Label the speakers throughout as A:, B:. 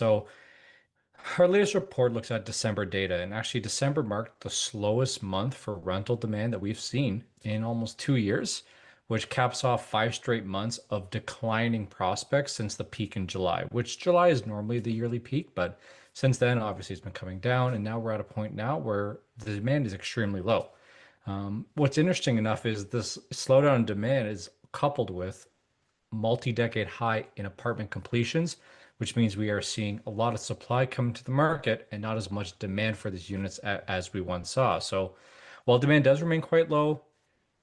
A: So our latest report looks at December data, and actually December marked the slowest month for rental demand that we've seen in almost 2 years, which caps off 5 straight months of declining prospects since the peak in July, which July is normally the yearly peak, but since then, obviously, it's been coming down, and now we're at a point now where the demand is extremely low. What's interesting enough is this slowdown in demand is coupled with multi-decade high in apartment completions, which means we are seeing a lot of supply coming to the market and not as much demand for these units as we once saw. So while demand does remain quite low,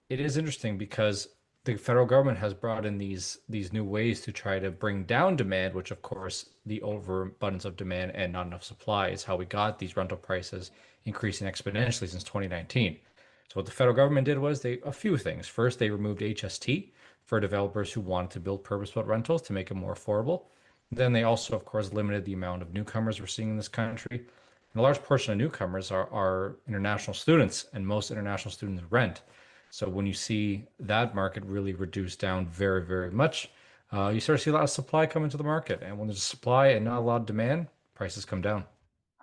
A: it is interesting because the federal government has brought in these new ways to try to bring down demand, which of course the overabundance of demand and not enough supply is how we got these rental prices increasing exponentially since 2019. So what the federal government did was a few things. First, they removed HST for developers who wanted to build purpose-built rentals to make it more affordable. Then they also, of course, limited the amount of newcomers we're seeing in this country. And a large portion of newcomers are international students, and most international students rent. So when you see that market really reduce down very, very much, you start to see a lot of supply come into the market. And when there's supply and not a lot of demand, prices come down.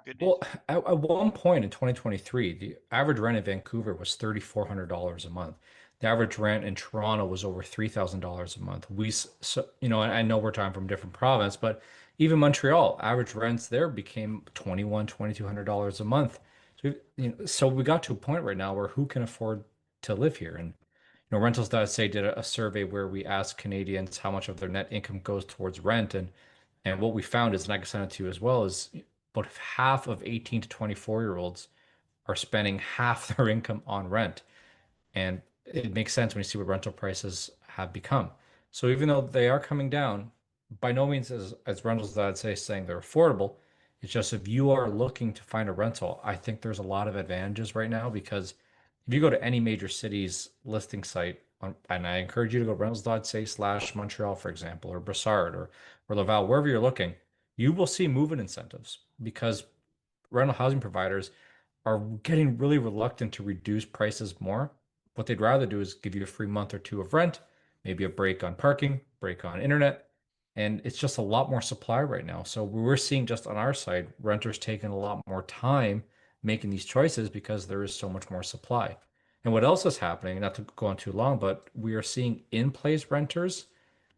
B: Goodness.
A: Well, at one point in 2023, the average rent in Vancouver was $3,400 a month. The average rent in Toronto was over $3,000 a month. I know we're talking from a different province, but even Montreal, average rents there became $2,200 a month. So we got to a point right now where who can afford to live here? And rentals.ca did a survey where we asked Canadians how much of their net income goes towards rent, and what we found is, and I can send it to you as well, is about half of 18 to 24-year-olds are spending half their income on rent. And it makes sense when you see what rental prices have become. So even though they are coming down, by no means as rentals that I'd say saying they're affordable. It's just if you are looking to find a rental, I think there's a lot of advantages right now because if you go to any major city's listing site, and I encourage you to go rentals.ca/Montreal, for example, or Brossard or Laval, wherever you're looking, you will see move-in incentives because rental housing providers are getting really reluctant to reduce prices more. What they'd rather do is give you a free month or two of rent, maybe a break on parking, break on internet, and it's just a lot more supply right now. So we're seeing just on our side, renters taking a lot more time making these choices because there is so much more supply. And what else is happening, not to go on too long, but we are seeing in-place renters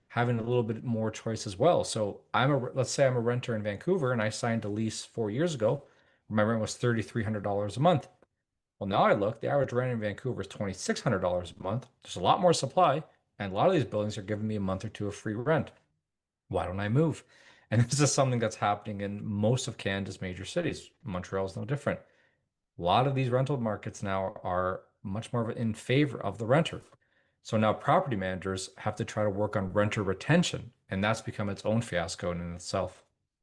A: having a little bit more choice as well. So let's say I'm a renter in Vancouver and I signed a lease 4 years ago. My rent was $3,300 a month. Well, now I look, the average rent in Vancouver is $2,600 a month. There's a lot more supply, and a lot of these buildings are giving me a month or two of free rent. Why don't I move? And this is something that's happening in most of Canada's major cities. Montreal is no different. A lot of these rental markets now are much more in favor of the renter. So now property managers have to try to work on renter retention, and that's become its own fiasco in itself.